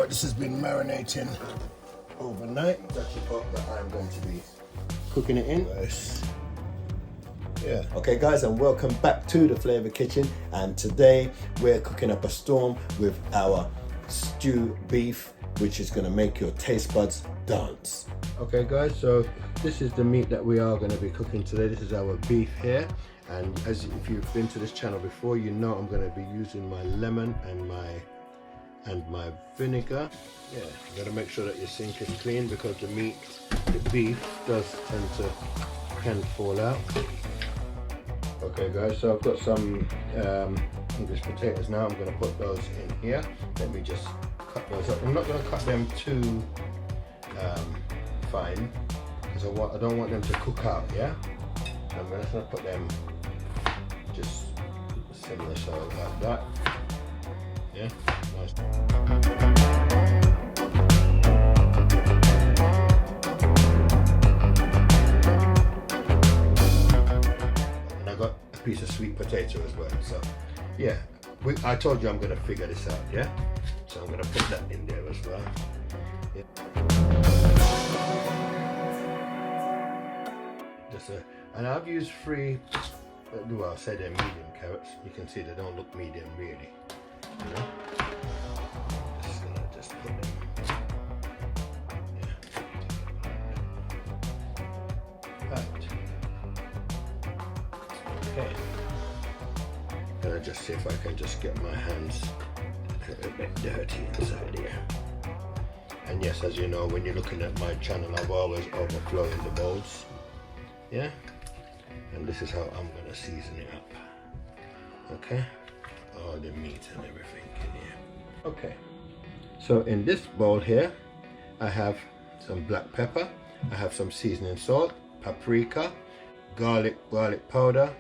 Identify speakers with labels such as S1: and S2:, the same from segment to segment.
S1: go, this has been marinating overnight. That's the pot that I'm going to be cooking it in. Yeah. Okay guys, and welcome back to the Flavor Kitchen, and today we're cooking up a storm with our stew beef, which is going to make your taste buds dance. Okay guys, so this is the meat that we are going to be cooking today. This is our beef here, and as if you've been to this channel before, you know I'm going to be using my lemon and my vinegar. Yeah, you got to make sure that your sink is clean because the beef does tend to fall out. Okay guys, so I've got some English potatoes now. I'm going to put those in here. Let me just cut those up. I'm not going to cut them too fine because I don't want them to cook out, yeah? I'm just going to put them just similar, so like that. Yeah, nice. Piece of sweet potato as well. So yeah, I told you I'm going to figure this out, yeah? So I'm going to put that in there as well. Yeah. And I've used three, well, I'll say they're medium carrots. You can see they don't look medium really, you know? Just going to put them. Yeah. Right. Okay. Gonna just see if I can just get my hands a little bit dirty inside here. And yes, as you know, when you're looking at my channel, I'm always overflowing the bowls. Yeah? And this is how I'm gonna season it up. Okay? All the meat and everything in here. Okay. So in this bowl here, I have some black pepper, I have some seasoning salt, paprika, garlic powder,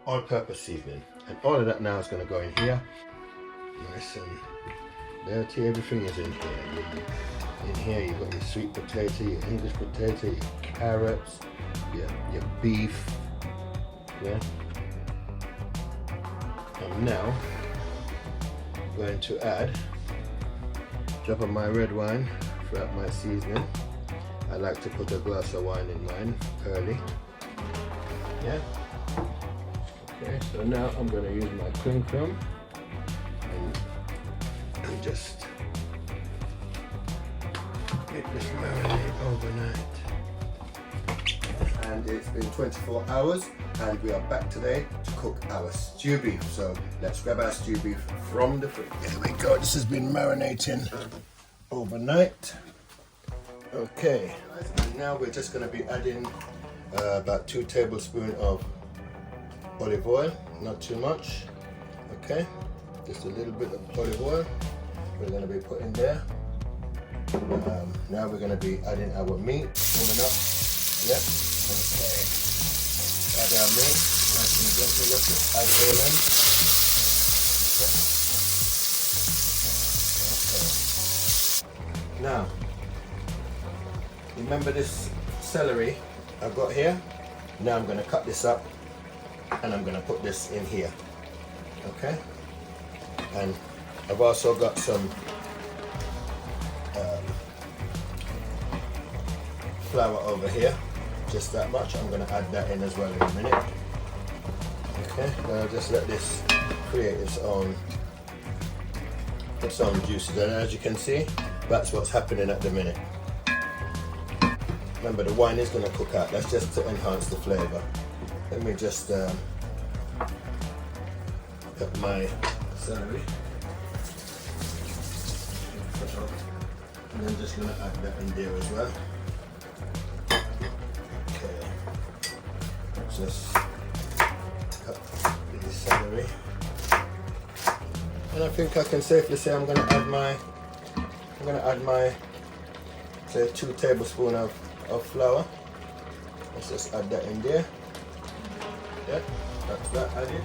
S1: all-purpose seasoning, and all of that now is going to go in here, nice and dirty. Everything is in here. In here you've got your sweet potato, your English potato, your carrots, your beef, yeah. I'm now going to add a drop of my red wine throughout my seasoning. I like to put a glass of wine in mine early, yeah. Okay, so now I'm going to use my cling film and just let this marinate overnight. And it's been 24 hours and we are back today to cook our stew beef. So let's grab our stew beef from the fridge. Here we go, this has been marinating overnight. Okay, and now we're just going to be adding about 2 tablespoons of olive oil, not too much. Okay, just a little bit of olive oil we're going to be putting there. Now we're going to be adding our meat, warming up. Yep. Okay, add our meat nice and gently. Just add it all in. Okay. Now remember this celery I've got here. Now I'm going to cut this up and I'm going to put this in here. Okay, and I've also got some flour over here, just that much. I'm going to add that in as well in a minute. Okay, now just let this create its own juices, and as you can see, that's what's happening at the minute. Remember, the wine is going to cook out. That's just to enhance the flavour. Let me just put my celery, and I'm just going to add that in there as well. Okay, just cut the celery, and I think I can safely say I'm going to add my say 2 tablespoons of flour. Let's just add that in there. Yeah, that's that added.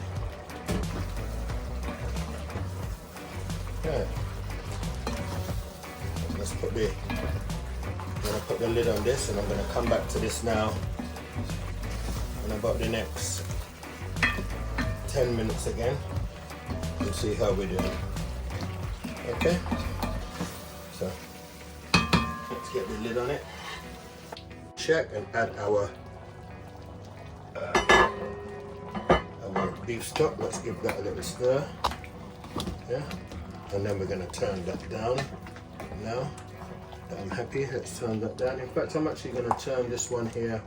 S1: Okay. Let's put I'm gonna put the lid on this, and I'm gonna come back to this now in about the next 10 minutes again and see how we're doing. Okay. get the lid on it. Check and add our beef stock. Let's give that a little stir. Yeah, and then we're going to turn that down. Now that I'm happy, let's turn that down. In fact, I'm actually going to turn this one here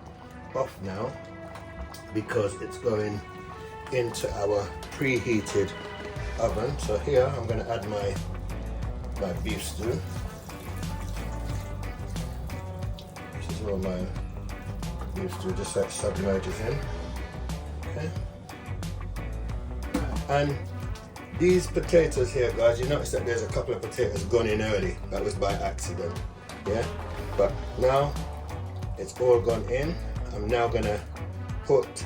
S1: off now because it's going into our preheated oven. So here I'm going to add my beef stew. This is all my beef stew, just like submerges in. Okay. And these potatoes here, guys, you notice that there's a couple of potatoes gone in early. That was by accident. Yeah. But now it's all gone in. I'm now gonna put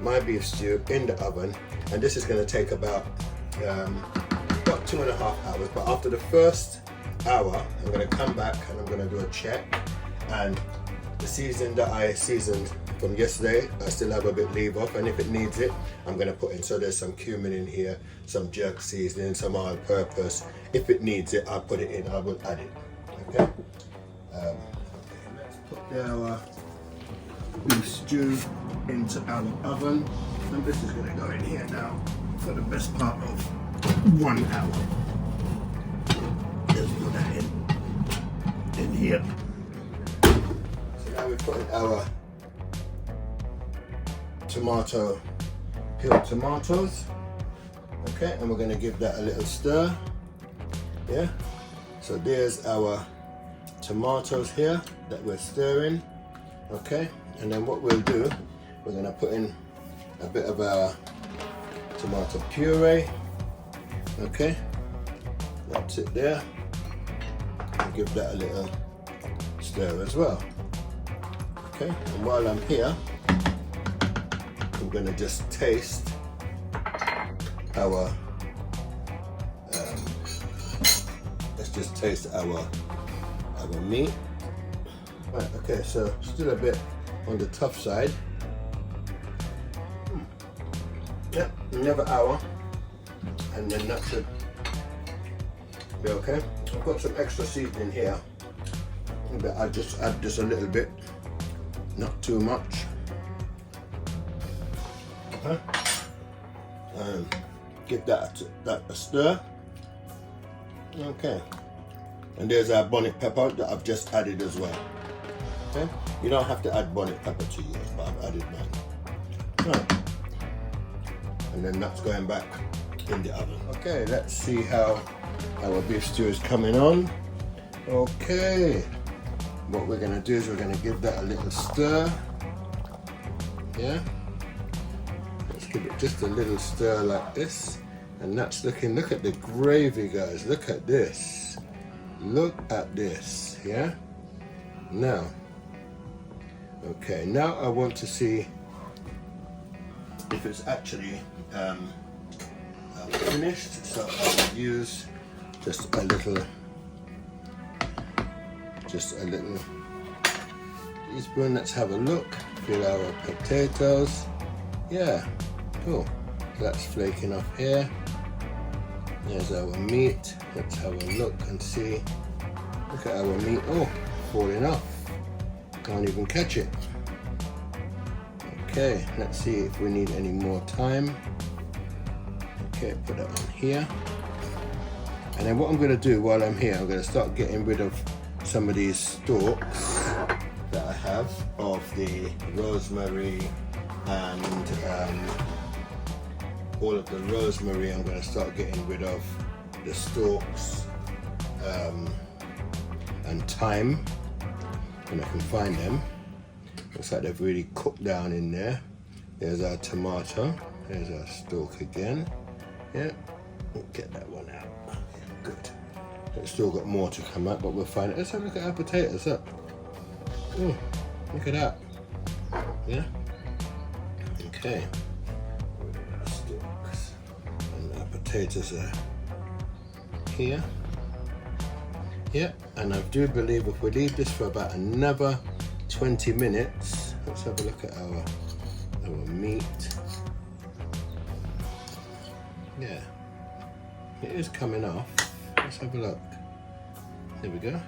S1: my beef stew in the oven, and this is gonna take about 2.5 hours. But after the first hour, I'm gonna come back and I'm gonna do a check, and the seasoning that I seasoned from yesterday, I still have a bit leave off, and if it needs it, I'm gonna put in. So there's some cumin in here, some jerk seasoning, some all-purpose. If it needs it, I'll put it in. I will add it. Okay. Let's put our beef stew into our oven, and this is gonna go in here now for the best part of 1 hour. Let's put that in here. So now we're putting our peeled tomatoes, okay, and we're going to give that a little stir. Yeah, so there's our tomatoes here that we're stirring, okay, and then what we'll do, we're going to put in a bit of our tomato puree, okay, that's it there, and give that a little stir as well. Okay, and while I'm here, I'm going to just taste our, let's just taste our meat. Right, okay, so still a bit on the tough side. Yep, another hour, and then that should be okay. I've got some extra seasoning here, but I'll just add just a little bit, not too much. Okay. Give that a stir. Okay, and there's our bonnet pepper that I've just added as well. Okay, you don't have to add bonnet pepper to yours, but I've added mine. Right. And then that's going back in the oven. Okay, let's see how our beef stew is coming on. Okay, what we're gonna do is we're gonna give that a little stir. Yeah, let's give it just a little stir like this, and that's looking. Look at the gravy, guys. Look at this. Look at this. Yeah. Now, okay. Now I want to see if it's actually finished. So I'll use just a little teaspoon. Let's have a look. Fill our potatoes. Yeah, cool. That's flaking off here. There's our meat. Let's have a look and see. Look at our meat. Oh, falling off. Can't even catch it. Okay, let's see if we need any more thyme. Okay, put that on here. And then what I'm going to do while I'm here, I'm going to start getting rid of some of these stalks that I have of the rosemary and all of the rosemary. I'm going to start getting rid of the stalks and thyme when I can find them. Looks like they've really cooked down in there. There's our tomato. There's our stalk again. Yeah, we'll get that one out. Good. It's still got more to come out, but we'll find it. Let's have a look at our potatoes up. Oh, look at that. Yeah. Okay. Our stalks and our potatoes are here. Yeah, and I do believe if we leave this for about another 20 minutes, let's have a look at our meat. Yeah, it is coming off. Let's have a look. There we go.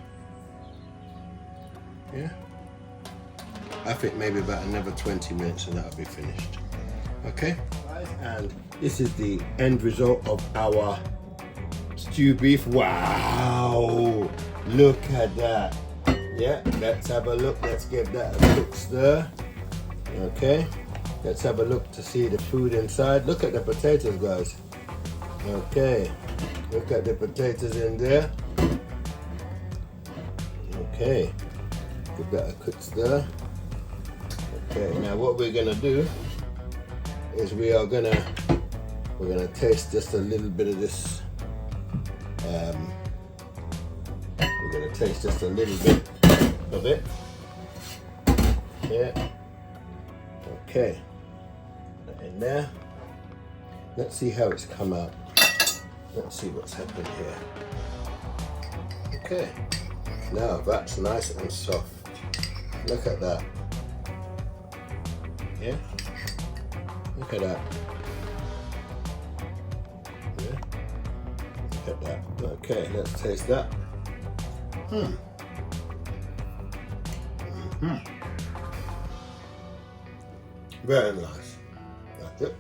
S1: Yeah. I think maybe about another 20 minutes and that'll be finished. Okay. And this is the end result of our stew beef. Wow! Look at that. Yeah, let's have a look. Let's give that a quick stir. Okay. Let's have a look to see the food inside. Look at the potatoes, guys. Okay. Look at the potatoes in there. Okay. Give that a quick stir. Okay, now what we're gonna do is we're gonna taste just a little bit of this. We're gonna taste just a little bit of it. Yeah. Okay. In there. Let's see how it's come out. Let's see what's happened here. Okay. Now that's nice and soft. Look at that. Yeah. Look at that. Yeah. Look at that. Okay, let's taste that. Very nice. That's it.